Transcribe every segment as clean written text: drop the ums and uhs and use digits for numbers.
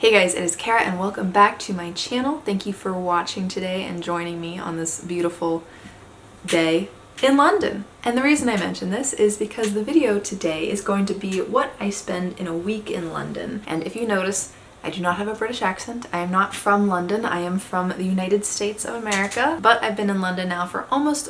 Hey guys, it is Kara and welcome back to my channel. Thank you for watching today and joining me on this beautiful day in London. And the reason I mention this is because the video today is going to be what I spend in a week in London. And if you notice, I do not have a British accent. I am not from London. I am from the United States of America, but I've been in London now for almost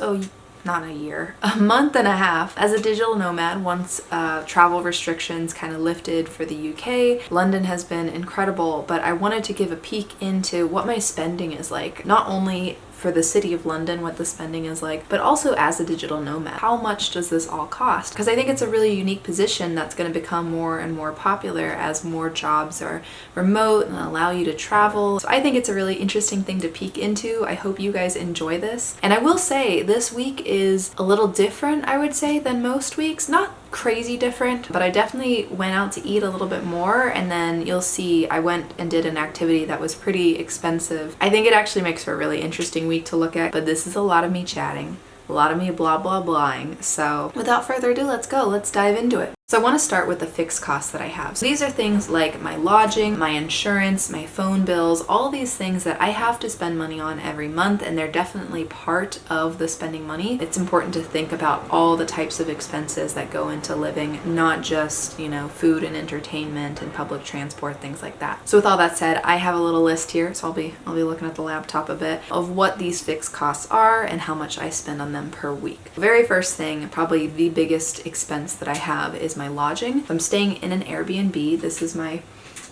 not a year, a month and a half as a digital nomad once travel restrictions kind of lifted for the UK. London has been incredible, but I wanted to give a peek into what my spending is like, not only for the city of London, what the spending is like, but also as a digital nomad. How much does this all cost? Because I think it's a really unique position that's going to become more and more popular as more jobs are remote and allow you to travel. So I think it's a really interesting thing to peek into. I hope you guys enjoy this. And I will say this week is a little different, I would say, than most weeks. Not crazy different, but I definitely went out to eat a little bit more, and then you'll see I went and did an activity that was pretty expensive. I think it actually makes for a really interesting week to look at, but this is a lot of me chatting, a lot of me blah blah blahing. So without further ado, let's dive into it. So I want to start with the fixed costs that I have. So these are things like my lodging, my insurance, my phone bills, all these things that I have to spend money on every month, and they're definitely part of the spending money. It's important to think about all the types of expenses that go into living, not just, food and entertainment and public transport, things like that. So with all that said, I have a little list here, so I'll be looking at the laptop a bit, of what these fixed costs are and how much I spend on them per week. The very first thing, probably the biggest expense that I have, is my lodging. I'm staying in an Airbnb. This is my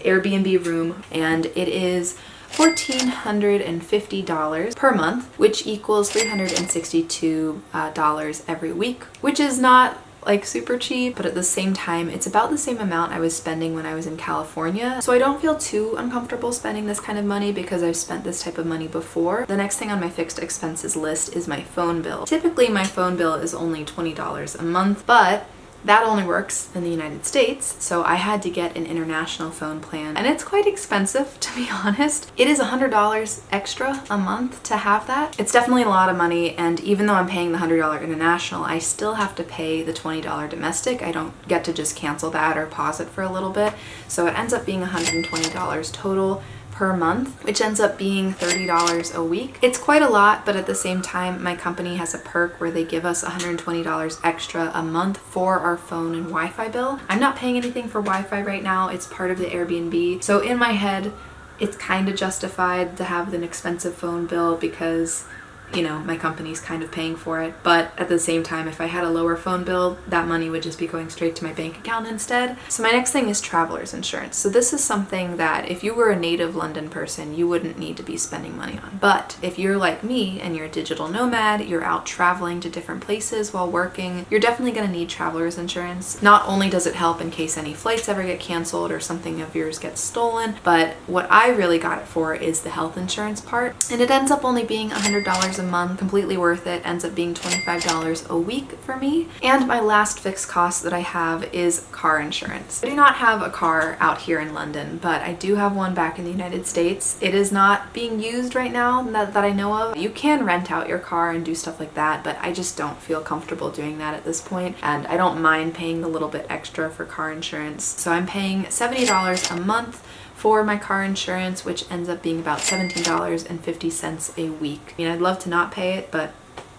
Airbnb room, and it is $1,450 per month, which equals $362 every week, which is not like super cheap, but at the same time, it's about the same amount I was spending when I was in California. So I don't feel too uncomfortable spending this kind of money because I've spent this type of money before. The next thing on my fixed expenses list is my phone bill. Typically, my phone bill is only $20 a month, but that only works in the United States, so I had to get an international phone plan, and it's quite expensive, to be honest. It is $100 extra a month to have that. It's definitely a lot of money, and even though I'm paying the $100 international, I still have to pay the $20 domestic. I don't get to just cancel that or pause it for a little bit, so it ends up being $120 total per month, which ends up being $30 a week. It's quite a lot, but at the same time, my company has a perk where they give us $120 extra a month for our phone and Wi-Fi bill. I'm not paying anything for Wi-Fi right now. It's part of the Airbnb. So in my head, it's kind of justified to have an expensive phone bill because my company's kind of paying for it. But at the same time, if I had a lower phone bill, that money would just be going straight to my bank account instead. So my next thing is traveler's insurance. So this is something that if you were a native London person, you wouldn't need to be spending money on. But if you're like me and you're a digital nomad, you're out traveling to different places while working, you're definitely going to need traveler's insurance. Not only does it help in case any flights ever get canceled or something of yours gets stolen, but what I really got it for is the health insurance part. And it ends up only being $100 a month, completely worth it, ends up being $25 a week for me. And my last fixed cost that I have is car insurance. I do not have a car out here in London, but I do have one back in the United States. It is not being used right now that I know of. You can rent out your car and do stuff like that, but I just don't feel comfortable doing that at this point, and I don't mind paying a little bit extra for car insurance. So I'm paying $70 a month for my car insurance, which ends up being about $17.50 a week. I'd love to not pay it, but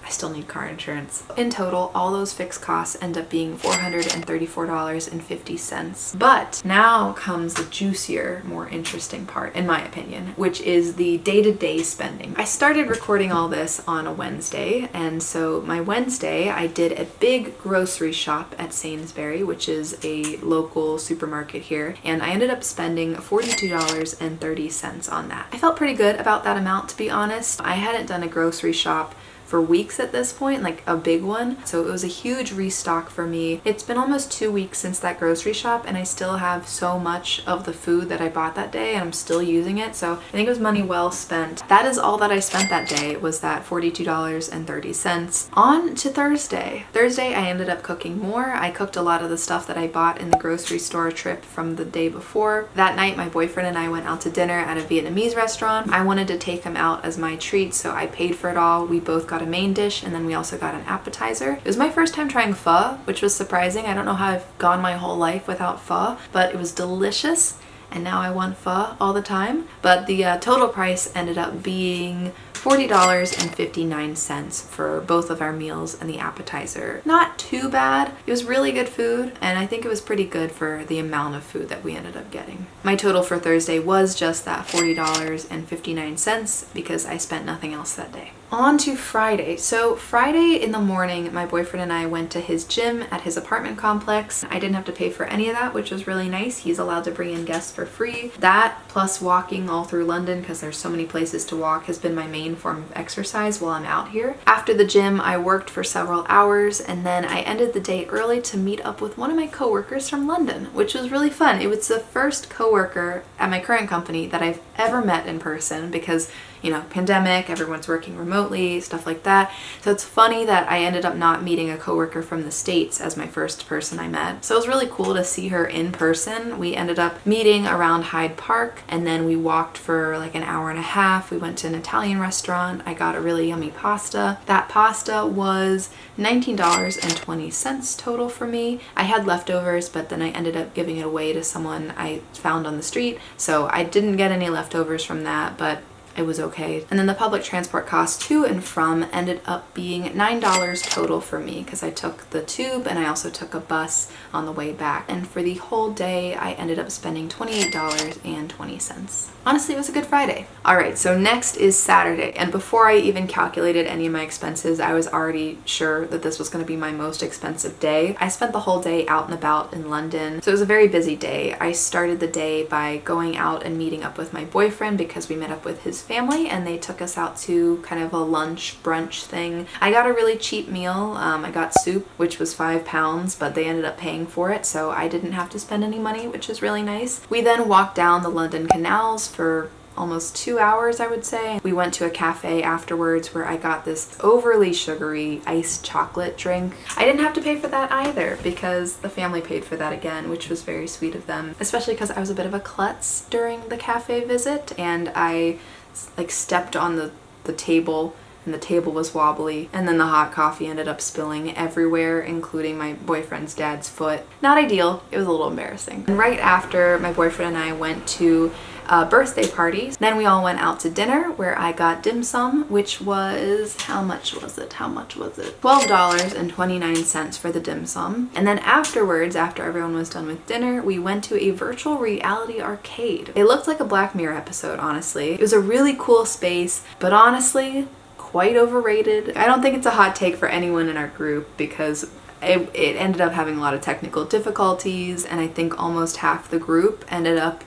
I still need car insurance. In total, all those fixed costs end up being $434.50. But now comes the juicier, more interesting part, in my opinion, which is the day-to-day spending. I started recording all this on a Wednesday, and so my Wednesday, I did a big grocery shop at Sainsbury, which is a local supermarket here, and I ended up spending $42.30 on that. I felt pretty good about that amount, to be honest. I hadn't done a grocery shop for weeks at this point, like a big one. So it was a huge restock for me. It's been almost 2 weeks since that grocery shop, and I still have so much of the food that I bought that day, and I'm still using it. So I think it was money well spent. That is all that I spent that day, was that $42.30. On to Thursday. Thursday, I ended up cooking more. I cooked a lot of the stuff that I bought in the grocery store trip from the day before. That night, my boyfriend and I went out to dinner at a Vietnamese restaurant. I wanted to take him out as my treat, so I paid for it all. We both got a main dish, and then we also got an appetizer. It was my first time trying pho, which was surprising. I don't know how I've gone my whole life without pho, but it was delicious. and now I want pho all the time. But the total price ended up being $40.59 for both of our meals and the appetizer. Not too bad. It was really good food, and I think it was pretty good for the amount of food that we ended up getting. My total for Thursday was just that $40.59 because I spent nothing else that day. On to Friday. So Friday in the morning, my boyfriend and I went to his gym at his apartment complex. I didn't have to pay for any of that, which was really nice. He's allowed to bring in guests for free. That plus walking all through London, because there's so many places to walk, has been my main form of exercise while I'm out here. After the gym, I worked for several hours, and then I ended the day early to meet up with one of my coworkers from London, which was really fun. It was the first coworker at my current company that I've ever met in person because, you know, pandemic, everyone's working remotely, stuff like that. So it's funny that I ended up not meeting a coworker from the States as my first person I met. So it was really cool to see her in person. We ended up meeting around Hyde Park, and then we walked for like an hour and a half. We went to an Italian restaurant. I got a really yummy pasta. That pasta was $19.20 total for me. I had leftovers, but then I ended up giving it away to someone I found on the street. So I didn't get any leftovers from that, but it was okay. And then the public transport cost to and from ended up being $9 total for me because I took the tube and I also took a bus on the way back. And for the whole day, I ended up spending $28.20. Honestly, it was a good Friday. All right, so next is Saturday. And before I even calculated any of my expenses, I was already sure that this was going to be my most expensive day. I spent the whole day out and about in London. So it was a very busy day. I started the day by going out and meeting up with my boyfriend because we met up with his family and they took us out to kind of a lunch brunch thing. I got a really cheap meal. I got soup, which was £5, but they ended up paying for it, so I didn't have to spend any money, which is really nice. We then walked down the London canals for almost 2 hours, I would say. We went to a cafe afterwards where I got this overly sugary iced chocolate drink. I didn't have to pay for that either because the family paid for that again, which was very sweet of them, especially because I was a bit of a klutz during the cafe visit and I like stepped on the table and the table was wobbly, and then the hot coffee ended up spilling everywhere, including my boyfriend's dad's foot. Not ideal. It was a little embarrassing. And right after, my boyfriend and I went to birthday parties. Then we all went out to dinner where I got dim sum, which was, how much was it? $12.29 for the dim sum. And then afterwards, after everyone was done with dinner, we went to a virtual reality arcade. It looked like a Black Mirror episode, honestly. It was a really cool space, but honestly, quite overrated. I don't think it's a hot take for anyone in our group because it ended up having a lot of technical difficulties, and I think almost half the group ended up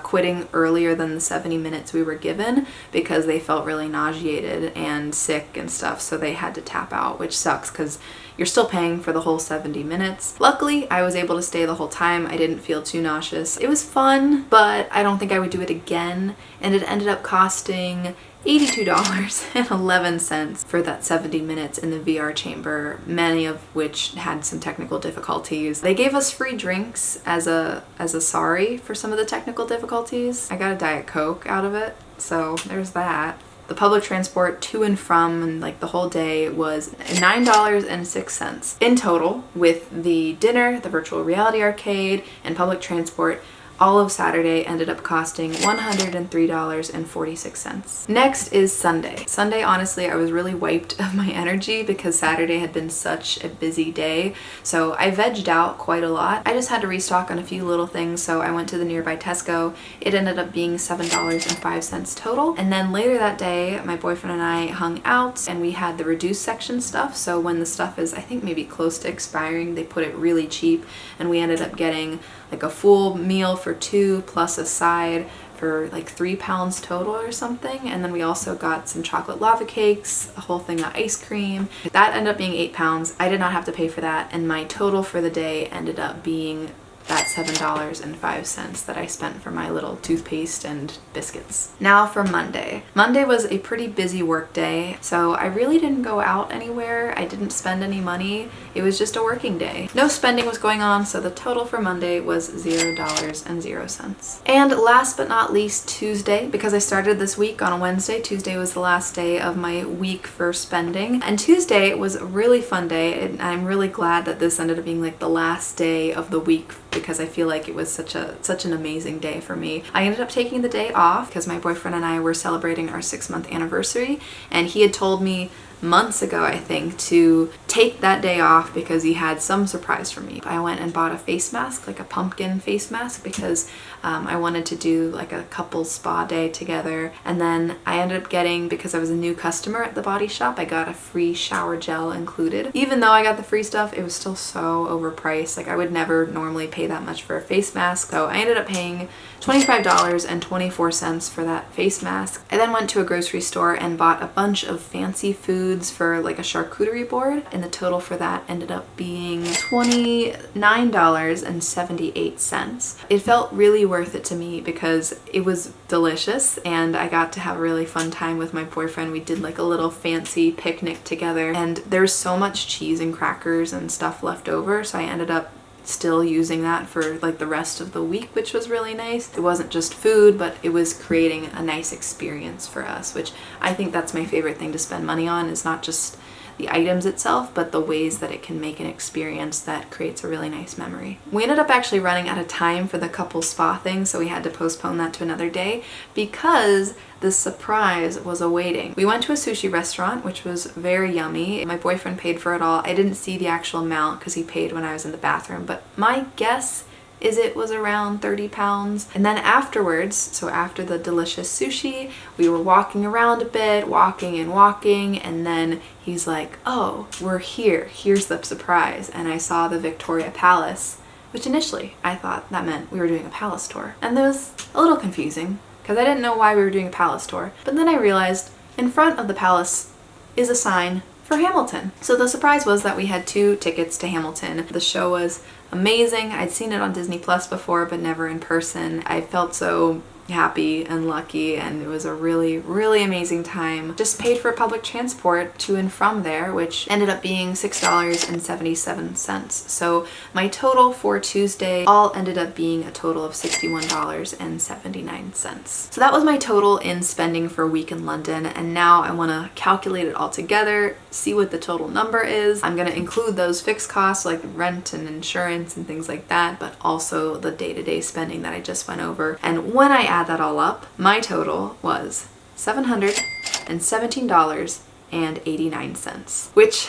quitting earlier than the 70 minutes we were given because they felt really nauseated and sick and stuff, so they had to tap out, which sucks because you're still paying for the whole 70 minutes. Luckily, I was able to stay the whole time. I didn't feel too nauseous. It was fun, but I don't think I would do it again, and it ended up costing $82.11 for that 70 minutes in the VR chamber, many of which had some technical difficulties. They gave us free drinks as a sorry for some of the technical difficulties. I got a Diet Coke out of it, so there's that. The public transport to and from and like the whole day was $9.06 in total, with the dinner, the virtual reality arcade, and public transport. All of Saturday ended up costing $103.46. Next is Sunday. Sunday, honestly, I was really wiped of my energy because Saturday had been such a busy day. So I vegged out quite a lot. I just had to restock on a few little things, so I went to the nearby Tesco. It ended up being $7.05 total. And then later that day, my boyfriend and I hung out and we had the reduced section stuff. So when the stuff is, I think, maybe close to expiring, they put it really cheap, and we ended up getting like a full meal for two plus a side for like £3 total or something. And then we also got some chocolate lava cakes, a whole thing of ice cream. That ended up being £8. I did not have to pay for that, and my total for the day ended up being that $7.05 that I spent for my little toothpaste and biscuits. Now for Monday. Monday was a pretty busy work day, so I really didn't go out anywhere. I didn't spend any money. It was just a working day. No spending was going on, so the total for Monday was $0.00. And last but not least, Tuesday, because I started this week on a Wednesday. Tuesday was the last day of my week for spending, and Tuesday was a really fun day, and I'm really glad that this ended up being like the last day of the week because I feel like it was such an amazing day for me. I ended up taking the day off because my boyfriend and I were celebrating our 6-month anniversary, and he had told me months ago, I think, to take that day off because he had some surprise for me. I went and bought a face mask, like a pumpkin face mask, because I wanted to do like a couple spa day together. And then I ended up getting, because I was a new customer at the body shop, I got a free shower gel included. Even though I got the free stuff, it was still so overpriced. Like I would never normally pay that much for a face mask. So I ended up paying $25.24 for that face mask. I then went to a grocery store and bought a bunch of fancy foods for like a charcuterie board, and the total for that ended up being $29.78. It felt really worth it to me because it was delicious and I got to have a really fun time with my boyfriend. We did like a little fancy picnic together, and there's so much cheese and crackers and stuff left over, so I ended up still using that for like the rest of the week, which was really nice. It wasn't just food, but it was creating a nice experience for us, which I think that's my favorite thing to spend money on, is not just the items itself, but the ways that it can make an experience that creates a really nice memory. We ended up actually running out of time for the couple spa thing, so we had to postpone that to another day because the surprise was awaiting. We went to a sushi restaurant, which was very yummy. My boyfriend paid for it all. I didn't see the actual amount because he paid when I was in the bathroom, but my guess is it was around 30 pounds. And then afterwards, so after the delicious sushi, we were walking around a bit, walking, and then he's like, oh, we're here. Here's the surprise. And I saw the Victoria Palace, which initially I thought that meant we were doing a palace tour. And that was a little confusing because I didn't know why we were doing a palace tour. But then I realized in front of the palace is a sign for Hamilton. So the surprise was that we had 2 tickets to Hamilton. The show was amazing. I'd seen it on Disney Plus before, but never in person. I felt so happy and lucky, and it was a really, really amazing time. Just paid for public transport to and from there, which ended up being $6.77. So my total for Tuesday all ended up being a total of $61.79. So that was my total in spending for a week in London, and now I want to calculate it all together, see what the total number is. I'm going to include those fixed costs like rent and insurance and things like that, but also the day-to-day spending that I just went over. And when I add that all up, my total was $717.89, which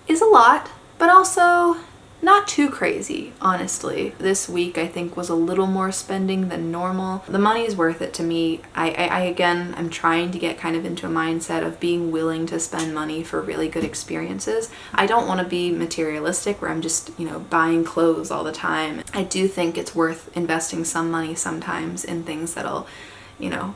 is a lot, but also not too crazy, honestly. This week I think was a little more spending than normal. The money is worth it to me. I'm trying to get kind of into a mindset of being willing to spend money for really good experiences. I don't want to be materialistic where I'm just, buying clothes all the time. I do think it's worth investing some money sometimes in things that'll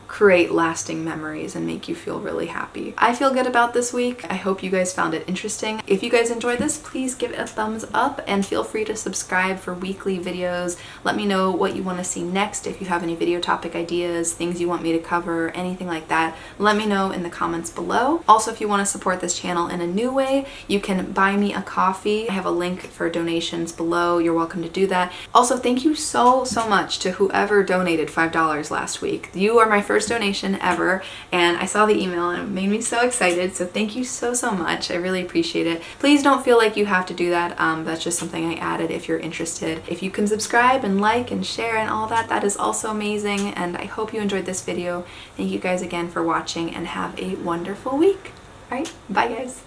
create lasting memories and make you feel really happy. I feel good about this week. I hope you guys found it interesting. If you guys enjoyed this, please give it a thumbs up and feel free to subscribe for weekly videos. Let me know what you want to see next. If you have any video topic ideas, things you want me to cover, anything like that, let me know in the comments below. Also, if you want to support this channel in a new way, you can buy me a coffee. I have a link for donations below. You're welcome to do that. Also, thank you so much to whoever donated $5 last week. You are my first donation ever, and I saw the email and it made me so excited, so thank you so much. I really appreciate it. Please don't feel like you have to do that. That's just something I added if you're interested. If you can subscribe and like and share and all that, that is also amazing, and I hope you enjoyed this video. Thank you guys again for watching, and have a wonderful week. All right, bye guys.